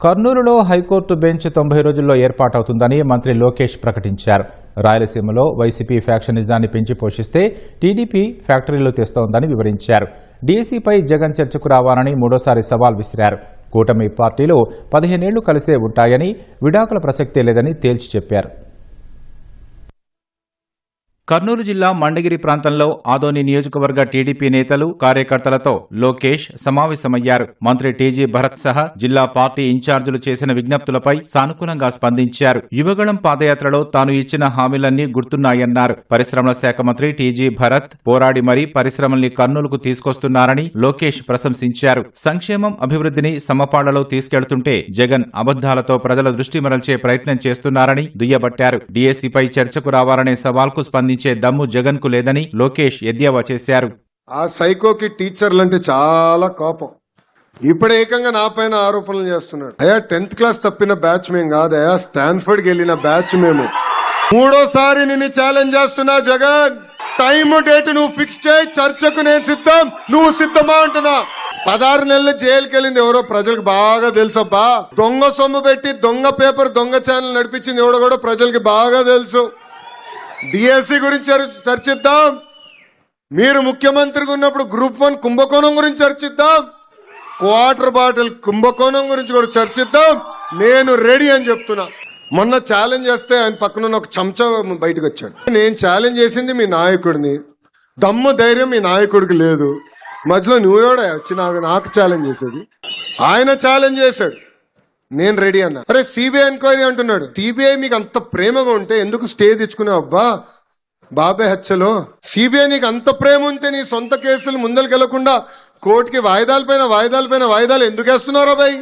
కర్నూలులో high court bench 90 రోజుల్లో ఏర్పాటవుతుందని మంత్రి లోకేష్ ప్రకటించారు. రాయలసీమలో వైసీపీ ఫ్యాక్షనిజాన్ని పెంచి పోషిస్తే టీడీపీ ఫ్యాక్టరీలు తెస్తోందని వివరించారు. డీఎస్సీపై జగన్ చర్చకు రావాలని మూడోసారి సవాల్ విసిరారు. కూటమి పార్టీలు 15 ఏళ్లు కలిసే ఉంటాయని, విడాకుల ప్రసక్తే లేదని తేల్చి చెప్పారు. కర్నూలు జిల్లా మండగిరి ప్రాంతంలో ఆదోని నియోజకవర్గ టీడీపీ నేతలు, కార్యకర్తలతో లోకేష్ సమావేశమయ్యారు. మంత్రి టీజీ భరత్ సహా జిల్లా పార్టీ ఇన్ఛార్జీలు చేసిన విజ్ఞప్తులపై సానుకూలంగా స్పందించారు. యువగళం పాదయాత్రలో తాను ఇచ్చిన హామీలన్నీ గుర్తున్నాయన్నారు. పరిశ్రమల శాఖ మంత్రి టీజీ భరత్ పోరాడి మరీ పరిశ్రమల్ని కర్నూలుకు తీసుకొస్తున్నారని లోకేష్ ప్రశంసించారు. సంక్షేమం, అభివృద్ధిని సమపాళ్లలో తీసుకెళ్తుంటే జగన్ అబద్దాలతో ప్రజల దృష్టి మరల్చే ప్రయత్నం చేస్తున్నారని దుయ్యబట్టారు. డీఎస్సీపై చర్చకు రావాలనే సవాల్కు స్పందించారు. దమ్ము జగన్ కు లేదని లోకేష్ ఎద్దేవా చేశారు. ఆ సైకోకి టీచర్లంటే చాలా కోపం. ఇప్పుడు ఏకంగా నా పైన ఆరోపణలు చేస్తున్నాడు. అయ్యా 10th క్లాస్ తప్పిన బ్యాచ్ మేము కాదయా, స్టాన్ఫర్డ్ కి వెళ్ళిన బ్యాచ్ మేము. మూడోసారి నిన్ను ఛాలెంజ్ చేస్తున్నా జగన్. టైం డేట్ నువ్వు ఫిక్స్ చేయి, చర్చకు నేను సిద్ధం, నువ్వు సిద్ధమా అంటున్నా. 16 నెలలు జైలుకి వెళ్ళింది ఎవరో ప్రజలకు బాగా తెలుసబ్బా. దొంగ సొమ్ము పెట్టి దొంగ పేపర్, దొంగ ఛానల్ నడిపించింది ఎవడో కూడా ప్రజలకి బాగా తెలుసు. డిఎస్సి గురించి చర్చిద్దాం. మీరు ముఖ్యమంత్రిగా ఉన్నప్పుడు గ్రూప్ 1 కుంభకోణం గురించి చర్చిద్దాం. క్వార్టర్ బాటిల్ కుంభకోణం గురించి కూడా చర్చిద్దాం. నేను రెడీ అని చెప్తున్నా. మొన్న ఛాలెంజ్ చేస్తే ఆయన పక్కన ఒక చెంచా బయటకు వచ్చాడు. నేను ఛాలెంజ్ చేసింది మీ నాయకుడిని. దమ్ము ధైర్యం మీ నాయకుడికి లేదు. మధ్యలో నువ్వేడా వచ్చి నాకు ఛాలెంజ్ చేసేది? ఆయన ఛాలెంజ్ చేశాడు, నేను రెడీ అన్నా. అరే సిబిఐ ఎంక్వైరీ అంటున్నాడు. సిబిఐ మీకు అంత ప్రేమగా ఉంటే ఎందుకు స్టే తెచ్చుకున్నావు అబ్బా బాబాయ్ హత్యలో? సిబిఐ నీకు అంత ప్రేమ ఉంటే నీ సొంత కేసులు ముందరికి వెళ్లకుండా కోర్టుకి వాయిదాలు ఎందుకు వేస్తున్నారా బాయ్?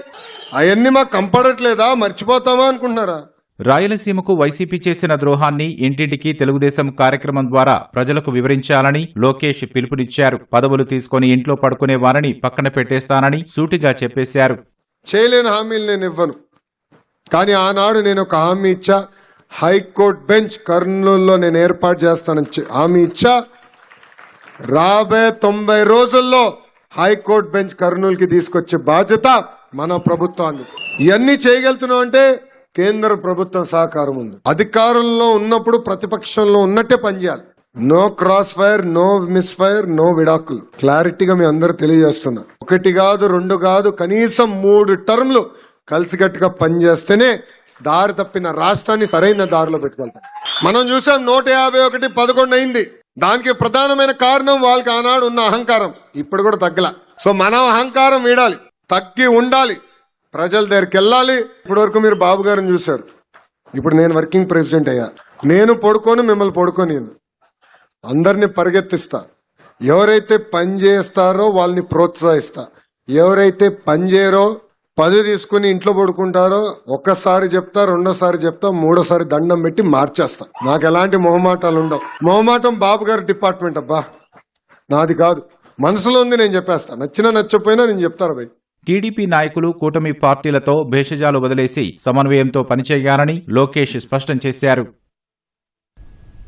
అవన్నీ మాకు కంపడట్లేదా? మర్చిపోతామా అనుకుంటున్నారా? రాయలసీమకు వైసీపీ చేసిన ద్రోహాన్ని ఇంటింటికి తెలుగుదేశం కార్యక్రమం ద్వారా ప్రజలకు వివరించాలని లోకేష్ పిలుపునిచ్చారు. పదవులు తీసుకుని ఇంట్లో పడుకునే వారిని పక్కన పెట్టేస్తానని సూటిగా చెప్పేశారు. చేయలేని హామీలు నేను ఇవ్వను, కానీ ఆనాడు నేను ఒక హామీ ఇచ్చా. హైకోర్టు బెంచ్ కర్నూలులో నేను ఏర్పాటు చేస్తానని హామీ ఇచ్చా. రాబోయే 90 రోజుల్లో హైకోర్టు బెంచ్ కర్నూలుకి తీసుకొచ్చే బాధ్యత మన ప్రభుత్వాన్ని. ఇవన్నీ చేయగలుగుతున్నాం అంటే కేంద్ర ప్రభుత్వం సహకారం ఉంది. అధికారంలో ఉన్నప్పుడు ప్రతిపక్షంలో ఉన్నట్టే పనిచేయాలి. No crossfire, no misfire, no విడాకులు. క్లారిటీగా మీ అందరూ తెలియజేస్తున్నా. 1 కాదు 2 కాదు, కనీసం 3 టర్మ్లు కలిసికట్టుగా పనిచేస్తేనే దారి తప్పిన రాష్ట్రాన్ని సరైన దారిలో పెట్టుకెళ్తాం. మనం చూసాం 151 11 అయింది. దానికి ప్రధానమైన కారణం వాళ్ళకి ఆనాడు ఉన్న అహంకారం. ఇప్పుడు కూడా తగ్గల. సో మనం అహంకారం వీడాలి, తగ్గి ఉండాలి, ప్రజల దగ్గరికి వెళ్ళాలి. ఇప్పటి వరకు మీరు బాబు గారిని చూశారు. ఇప్పుడు నేను వర్కింగ్ ప్రెసిడెంట్ అయ్యా. నేను పడుకోను, మిమ్మల్ని పడుకొని అందరినీ పరిగెత్తిస్తా. ఎవరైతే పని చేస్తారో వాళ్ళని ప్రోత్సహిస్తా. ఎవరైతే పని చేయరో, పదవి తీసుకుని ఇంట్లో పడుకుంటారో, ఒక్కసారి చెప్తా, రెండోసారి చెప్తా, మూడోసారి దండం పెట్టి మార్చేస్తా. నాకు ఎలాంటి మొహమాటాలు ఉండవు. మొహమాటం బాబు గారి డిపార్ట్మెంట్ అబ్బా, నాది కాదు. మనసులో ఉంది, నేను చెప్పేస్తా. నచ్చినా నచ్చపోయినా నేను చెప్తాను భయ్. టీడీపీ నాయకులు కూటమి పార్టీలతో భేషజాలు వదిలేసి సమన్వయంతో పనిచేయాలని లోకేష్ స్పష్టం చేశారు.